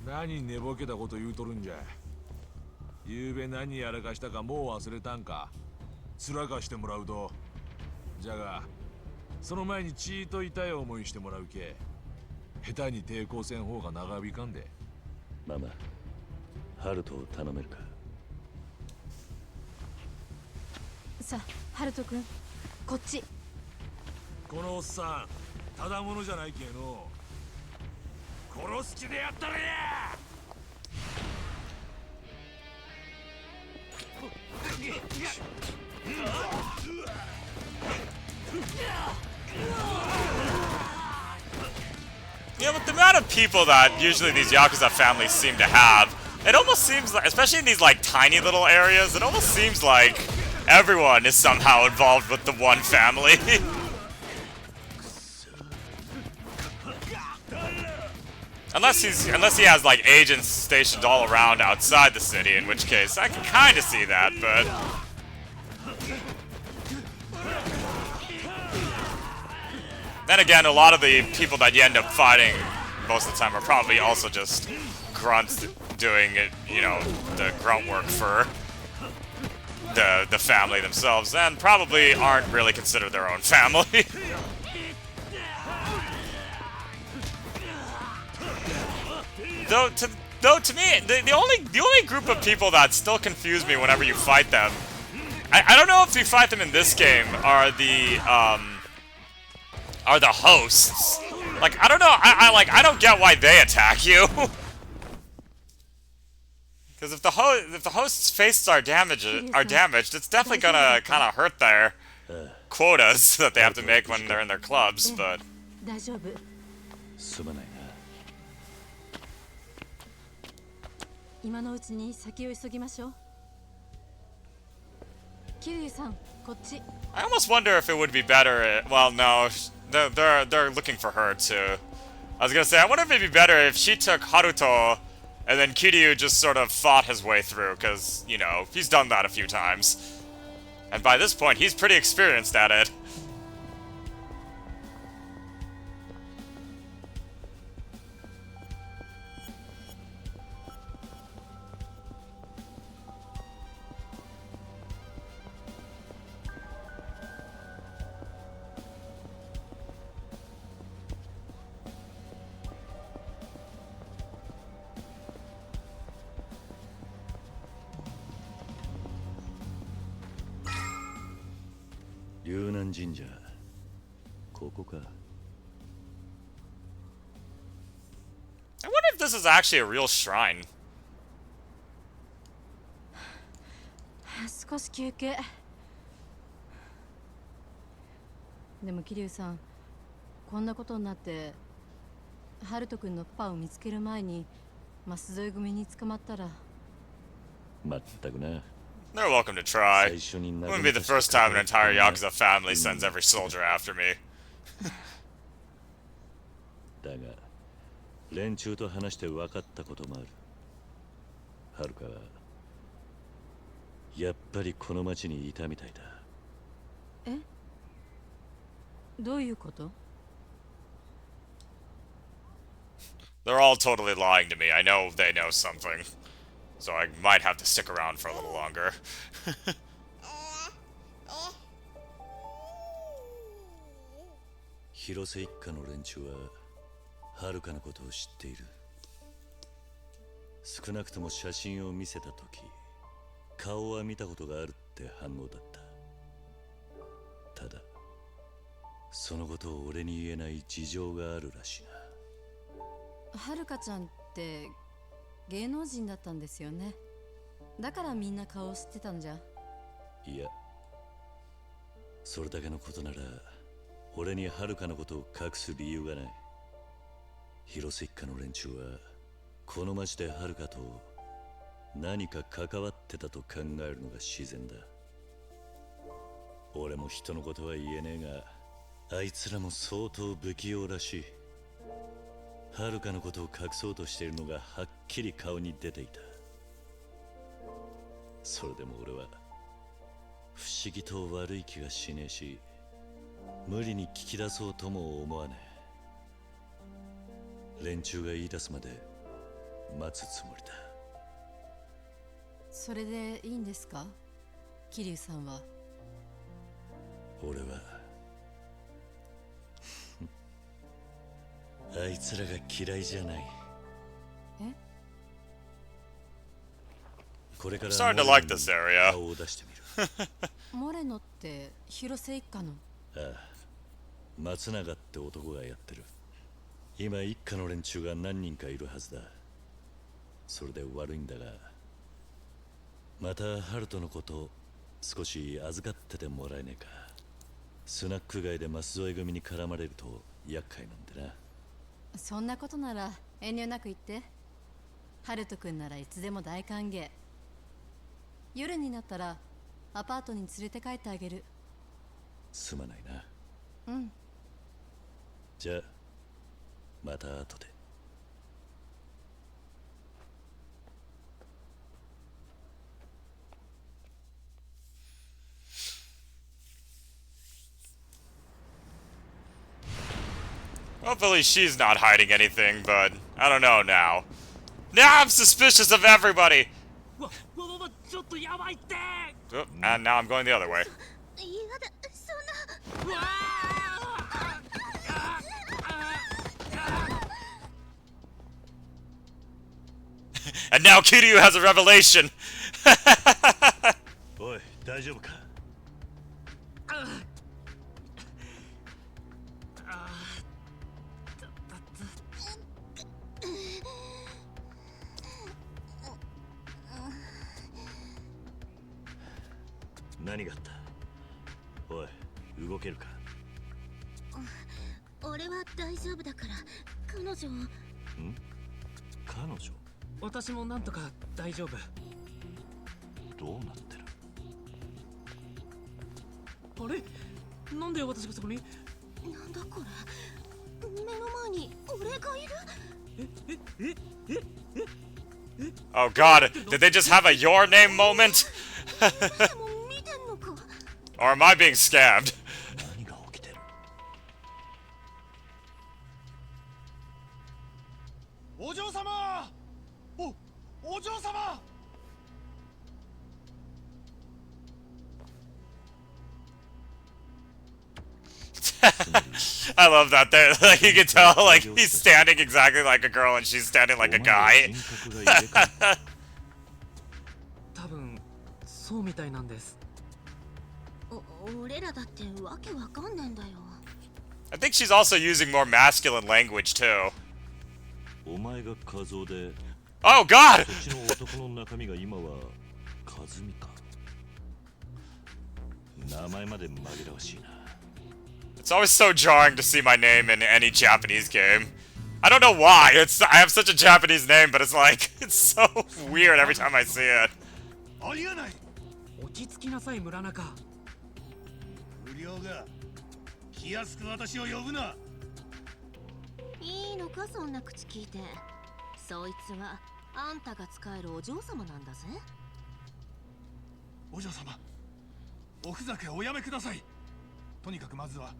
何寝ぼけたこと言うとるんじゃ。ゆうべ何やらかしたかもう忘れたんか。つらかしてもらうと。じゃが、その前にちーと痛い思いしてもらうけ。下手に抵抗せん方が長引かんで。ママ、ハルトを頼めるか。さあ、ハルト君、こっち。このおっさん、ただものじゃないけの。殺す気でやったらや。Yeah, but the amount of people that usually these Yakuza families seem to have, it almost seems like, especially in these like tiny little areas, it almost seems like everyone is somehow involved with the one family. Unless he has like agents stationed all around outside the city, in which case I can kind of see that, but then again, a lot of the people that you end up fighting most of the time are probably also just grunts doing it, you know, the grunt work for the family themselves, and probably aren't really considered their own family. Though to me, the only group of people that still confuse me whenever you fight them, I don't know if you fight them in this game, are the hosts. Like, I don't know, I don't get why they attack you. Because if the host's faces are damaged, it's definitely gonna kind of hurt their quotas that they have to make when they're in their clubs, but. すまないな。今のうちに先を急ぎましょう。キリュウさん、こっち。I almost wonder if it would be better. Well, no, they're looking for her too. I was gonna say, I wonder if it'd be better if she took Haruto, and then Kiryu just sort of fought his way through, because you know he's done that a few times, and by this point he's pretty experienced at it. Jinja. ここか。I wonder if this is actually a real shrine. 少し休憩。でも桐生さん、こんなことになってハルト君のパパを見つける前に舛添組に捕まったら。まったくな。 They're welcome to try. It wouldn't be the first time an entire Yakuza family sends every soldier after me. だが連中と話して分かったこともある。はるかはやっぱりこの町にいたみたいだ。え？どういうこと？ They're all totally lying to me. I know they know something. So I might have to stick around for a little longer. 広瀬一家の連中ははるかのことを知っている。少なくとも写真を見せたとき顔は見たことがあるって反応だった。ただそのことを俺に言えない事情があるらしいな。はるかちゃんって芸能人だったんですよね。だからみんな顔を知ってたんじゃ。いや、それだけのことなら俺にはるかのことを隠す理由がない。広瀬一家の連中はこの町ではるかと何か関わってたと考えるのが自然だ。俺も人のことは言えねえがあいつらも相当不器用らしい。はるかのことを隠そうとしているのがはっきり顔に出ていた。それでも俺は不思議と悪い気がしねえし無理に聞き出そうとも思わねえ。連中が言い出すまで待つつもりだ。それでいいんですか、桐生さんは。俺はあいつらが嫌いじゃない。え？これから Starting to like this area. 顔を出してみる。モレノって広瀬一家の。ああ、松永って男がやってる。今一家の連中が何人かいるはずだ。それで悪いんだがまたハルトのこと少し預かっててもらえねえか。スナック街で舛添組に絡まれると厄介なんでな。そんなことなら遠慮なく言って。ハルト君ならいつでも大歓迎。夜になったらアパートに連れて帰ってあげる。すまないな。うん。じゃあまた後で。Hopefully she's not hiding anything, but I don't know now. Now I'm suspicious of everybody! Oh, and now I'm going the other way. やだ、そんな。And now Kiryu has a revelation! おい、大丈夫か。何があった。おい、動けるか。俺は大丈夫だから。彼女。ん？彼女？私もなんとか大丈夫。どうなってる？あれ？なんで私がそこに？なんだこれ。目の前に俺がいる。Oh god, did they just have a your name moment? Or am I being scammed? 何が起きてる？お嬢様！お嬢様！ I love that. There, like you can tell, like he's standing exactly like a girl and she's standing like a guy. 多分そうみたいなんです。俺らだってわけわかんねえんだよ。I think she's also using more masculine language too. お前が画像で。Oh god! そっちの男の中身が今は和美か。名前まで紛らわしいな。It's always so jarring to see my name in any Japanese game. I don't know why. I have such a Japanese name, but it's like it's so weird every time I see it. ありえない。落ち着きなさい村中。不良が気安く私を呼ぶな。いいのかそんな口聞いて。そいつはあんたが使えるお嬢様なんだぜ。お嬢様、おふざけおやめください。とにかくまずは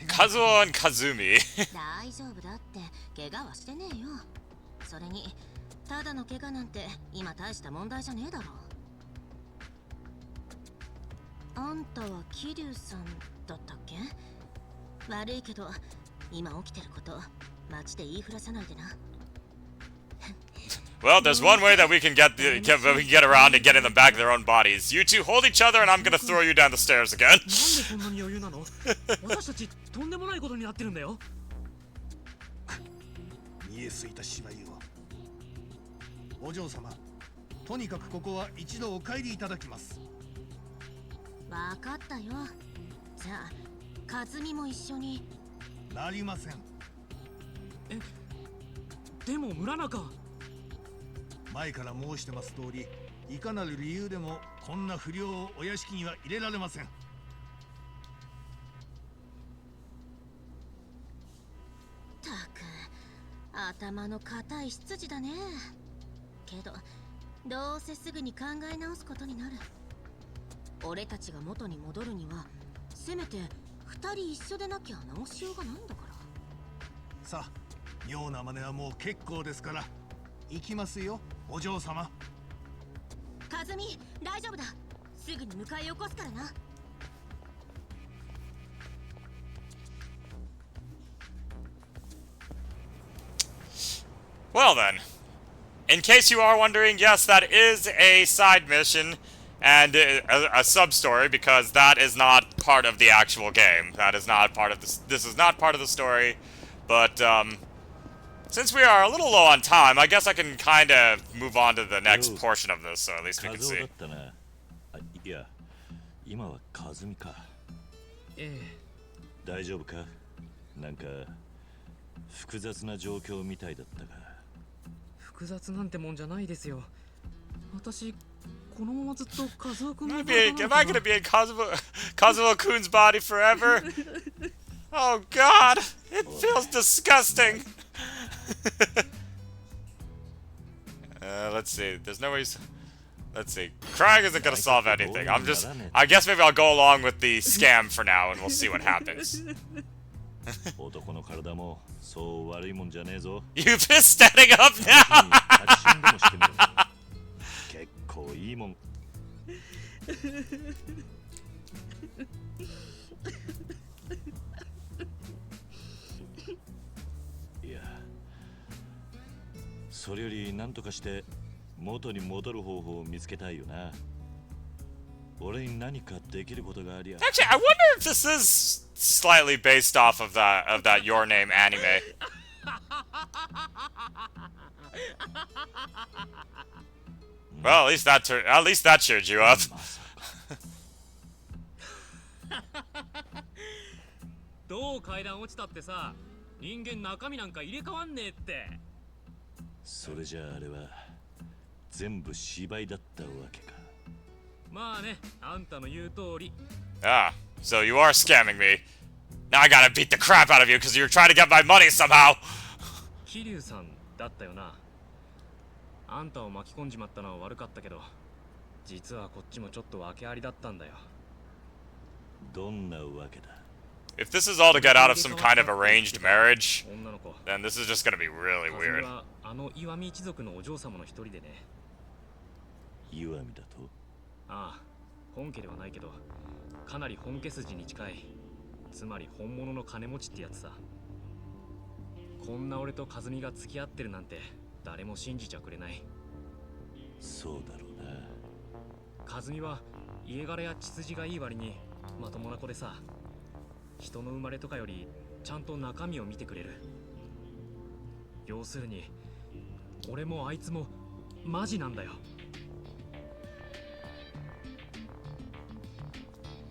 Kazuo and Kazumi. 大丈夫だって怪我はしてねえよ。それにただの怪我なんて今大した問題じゃねえだろ。あんたは桐生さんだったっけ？悪いけど今起きてること街で言いふらさないでな。Well, there's one way that we can get around and get in the back of their own bodies. You two hold each other, and I'm gonna throw you down the stairs again. なんでそんなに余裕なの？私たちとんでもないことになってるんだよ。見えすいた芝居を。お嬢様、とにかくここは一度お帰りいただきます。わかったよ。じゃあ和美も一緒に。なりません。でも村中。前から申してます通り、いかなる理由でもこんな不良をお屋敷には入れられません。たく頭の固い執事だね。けどどうせすぐに考え直すことになる。俺たちが元に戻るにはせめて二人一緒でなきゃ直しようがないんだから。さあ、妙な真似はもう結構ですから行きますよ、お嬢様。和美、大丈夫だ。すぐに迎え起こすからな。Well then, in case you are wondering, yes, that is a side mission and a sub-story because that is not part of the actual game. That is not part of this. This is not part of the story, but since we are a little low on time, I guess I can kind of move on to the next portion of this, so at least we can see. いや、今は和美か。ええ。大丈夫か？なんか複雑な状況みたいだったが。複雑なんてもんじゃないですよ。私このままずっと和夫君の。Am I gonna be in Kazuo-kun's body forever? Oh God, it feels disgusting. Let's see. There's no way. Let's see. Crying isn't gonna solve anything. I guess maybe I'll go along with the scam for now, and we'll see what happens. You pissed standing up now. 結構いいもん。いや、それより何とかして元に戻る方法を見つけたいよな。俺に何かできることがありゃ。Actually, I wonder if this is slightly based off of that Your Name anime. Well, at least that cheered you up. どう階段落ちたってさ、人間中身なんか入れ替わんねえって。それじゃああれは全部芝居だったわけか。まあね、あんたの言う通り。Ah, so you are scamming me. Now I gotta beat the crap out of you because you're trying to get my money somehow. 桐生さんだったよな。あんたを巻き込んじまったのは悪かったけど、実はこっちもちょっと訳ありだったんだよ。どんなわけだ。If this is all to get out of some kind of arranged marriage, then this is just gonna be really weird. あの岩見一族のお嬢様の一人でね。岩見だと？ああ、本家ではないけど、かなり本家筋に近い。つまり本物の金持ちってやつさ。こんな俺と和美が付き合ってるなんて誰も信じちゃくれない。そうだろうな。和美は家柄や血筋がいい割にまともな子でさ、人の生まれとかよりちゃんと中身を見てくれる。要するに俺もあいつもマジなんだよ。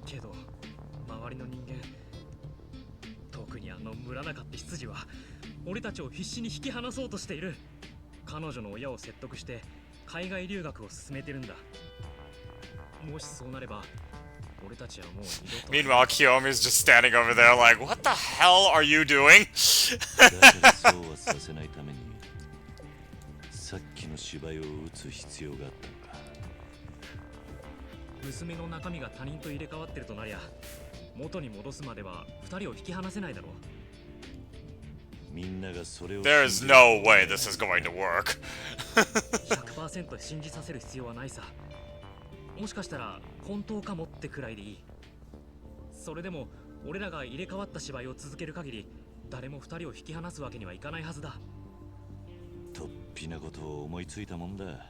けど周りの人間、特にあの村中って執事は俺たちを必死に引き離そうとしている。彼女の親を説得して海外留学を進めてるんだ。もしそうなれば俺たちはもう二度と。 Meanwhile, Kiyomi's just standing over there like, what the hell are you doing? だからそうはさせないためにさっきの芝居を打つ必要があったのか。娘の中身が他人と入れ替わってるとなりゃ元に戻すまでは二人を引き離せないだろう。みんながそれを There's no way this is going to work. 100% 信じさせる必要はないさ。もしかしたら本当かもってくらいでいい。それでも俺らが入れ替わった芝居を続ける限り誰も二人を引き離すわけにはいかないはずだ。とっぴなことを思いついたもんだ。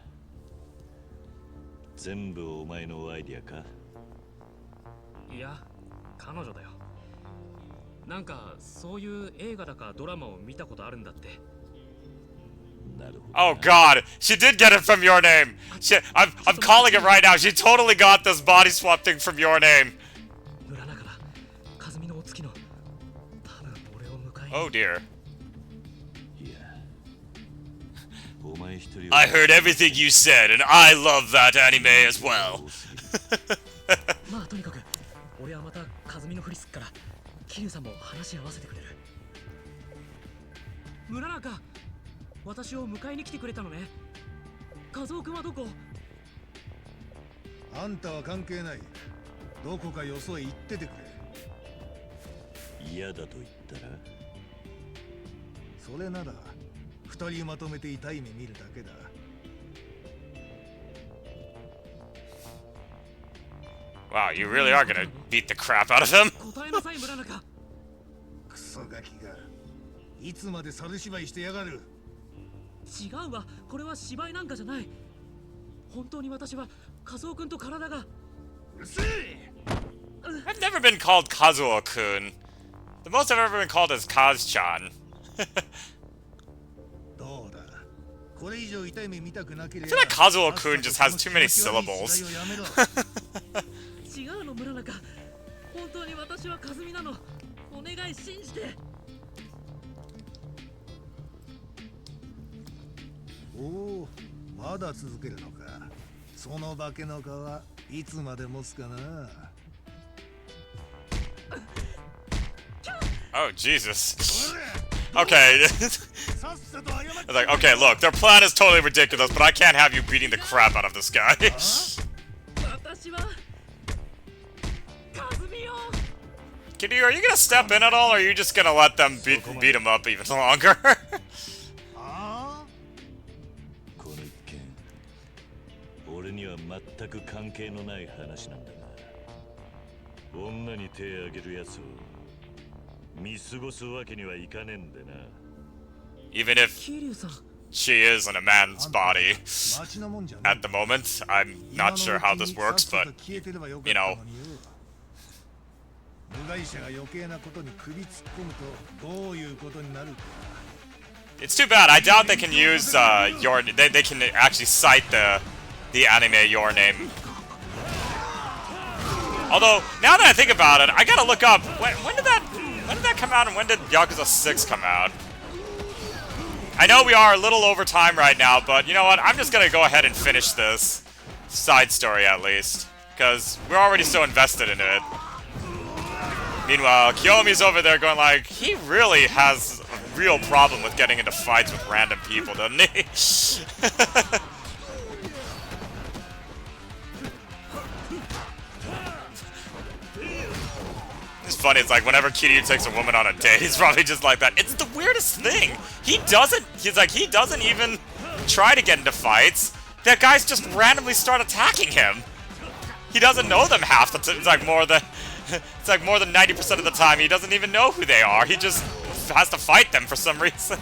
全部お前のアイディアか？いや、彼女だよ。なんかそういう映画だかドラマを見たことあるんだって。なるほど。Oh god, she did get it from your name. I'm calling it right now. She totally got this body swap thing from your name. 村中だ。和美のお月の。多分俺を迎えに。Oh dear. いや、お前一人 I heard everything you said, and I love that anime as well. まあとにかく俺はまた和美のふりすっから桐生さんも話し合わせてくれる。村中、私を迎えに来てくれたのね。和夫君はどこ？あんたは関係ない。どこかよそへ行っててくれ。嫌だと言ったら？それなら二人まとめて痛い目見るだけだ。Wow, you really are gonna beat the crap out of him? 答えなさい村中。クソガキがいつまで猿芝居してやがる。違うわ、これは芝居なんかじゃない。本当に私は和夫君と体が。うるせえ。 I've never been called Kazuo-kun. The most I've ever been called is Kaz-chan. どうだ。これ以上痛い目見たくなけれ I ば。 feel like Kazuo-kun just has too many syllables. 違うの村中。本当に私は和美なの。お願い信じて。おお、まだ続けるのか。その化けの皮いつまで持つかな。Oh, Jesus. Okay. I was like, okay, look, their plan is totally ridiculous, but I can't have you beating the crap out of this guy. 私は和美よ。Kitty, are you gonna step in at all, or are you just gonna let them beat him up even longer? この一件、俺には全く関係のない話なんだが、女に手を挙げるやつを見過ごすわけにはいかねえんでな。Even if 桐生さん。 she is in a man's body at the moment, I'm not sure how this works, but you know. 部外者が余計なことに首突っ込むとどういうことになるか。 It's too bad. I doubt they can use your. They can actually cite the anime Your Name. Although now that I think about it, I gotta look up when did that come out and when did Yakuza 6 come out? I know we are a little over time right now, but you know what? I'm just gonna go ahead and finish this side story at least, because we're already so invested in it. Meanwhile, Kiyomi's over there going like, he really has a real problem with getting into fights with random people, doesn't he? It's funny, it's like whenever Kiryu takes a woman on a date, he's probably just like that. It's the weirdest thing. He doesn't even try to get into fights. That guys just randomly start attacking him. He doesn't know them half the time. It's like more than 90% of the time he doesn't even know who they are. He just has to fight them for some reason.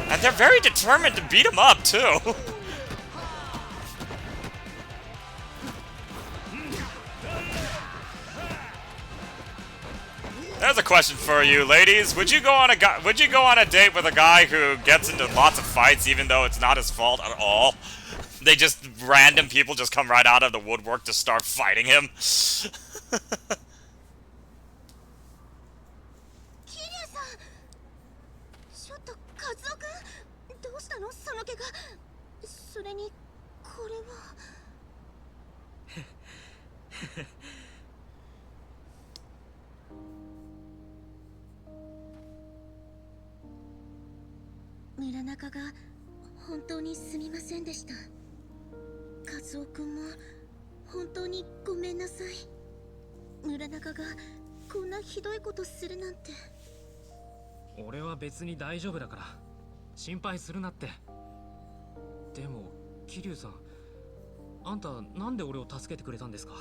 And they're very determined to beat him up too. There's a question for you, ladies. Would you go on a date with a guy who gets into lots of fights even though it's not his fault at all? They just random people just come right out of the woodwork to start fighting him. カズオくん、どうしたのその怪我。それにこれは。村中が本当にすみませんでした。カズオくんも本当にごめんなさい。村中がこんなひどいことするなんて。俺は別に大丈夫だから心配するなって。でも桐生さん、あんたなんで俺を助けてくれたんですか？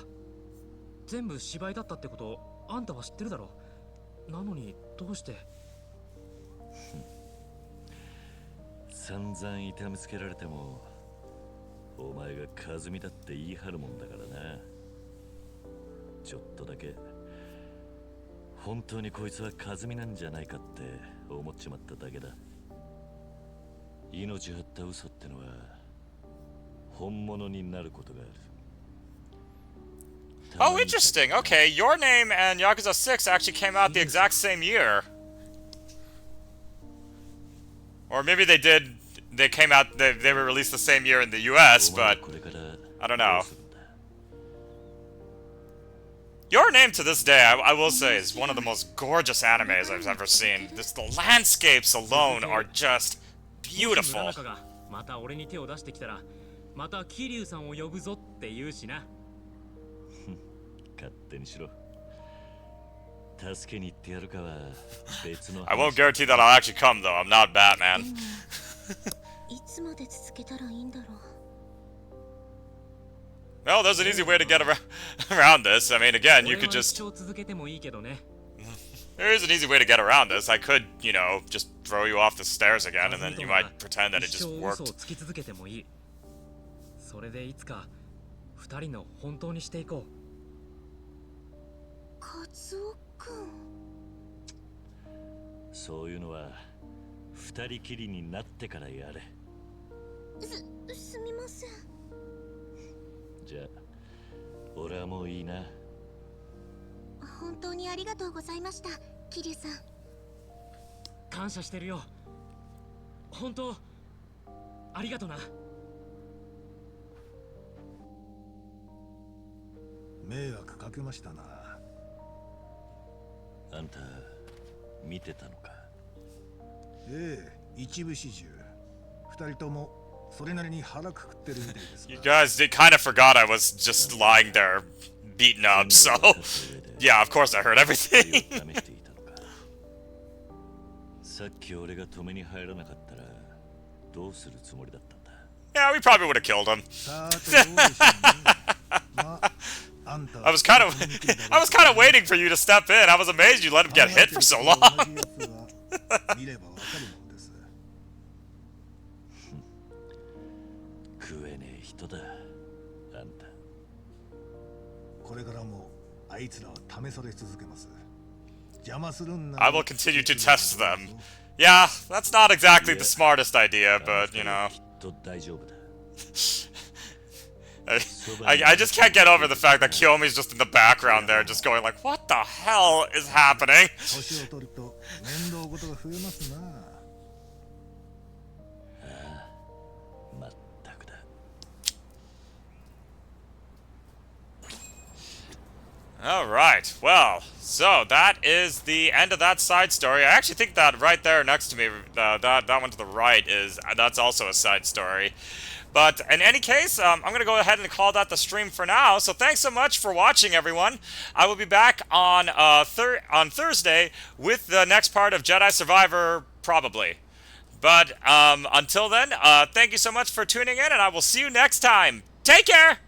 全部芝居だったってことあんたは知ってるだろ。なのにどうして？散々痛めつけられてもお前が和美だって言い張るもんだからな。ちょっとだけ本当にこいつは和美なんじゃないかって思っちまっただけだ。命張った嘘ってのは本物になることがある。 Oh, interesting. Okay, Your Name and Yakuza 6 actually came out the exact same year. Or maybe they did. They came out. They were released the same year in the U.S., but I don't know. Your Name to this day, I will say, is one of the most gorgeous animes I've ever seen. Just the landscapes alone are just beautiful. また俺に手を出してきたら、また桐生さんを呼ぶぞって言うしな。勝手にしろ。助けに行ってやるかは別の。 I won't guarantee that I'll actually come though. I'm not Batman. いつまで続けたらいいんだろう。 Well, there's an easy way to get around this. I mean, again, you could just... 続けてもいいけどね。 There is an easy way to get around this. I could, you know, just throw you off the stairs again, and then you might pretend that it just worked. つき続けてもいい。それでいつか二人の本当にしていこう。カズオくん。そういうのは二人きりになってからやれ。すみません。じゃあ俺はもういいな。本当にありがとうございました、桐生さん。感謝してるよ。本当ありがとな。迷惑かけましたな。あんた見てたのか？ええ、一部始終。二人ともそれなりに腹くくってるみたいです。 You guys did kind of forgot I was just lying there, beaten up, so... Yeah, of course I heard everything. さっき俺が止めに入らなかったらどうするつもりだったんだ？ Yeah, we probably would have killed him. I was kind of waiting for you to step in. I was amazed you let him get hit for so long. 食えねえ人だ、あんた。これからもあいつらは試され続けます。邪魔するんな。 I will continue to test them. Yeah, that's not exactly the smartest idea, but you know. I just can't get over the fact that Kiyomi's just in the background there, just going like, what the hell is happening? Alright, well, so that is the end of that side story. I actually think that right there next to me, that one to the right, that's also a side story. But in any case, I'm going to go ahead and call that the stream for now. So thanks so much for watching, everyone. I will be back on Thursday with the next part of Jedi Survivor, probably. But until then, thank you so much for tuning in, and I will see you next time. Take care!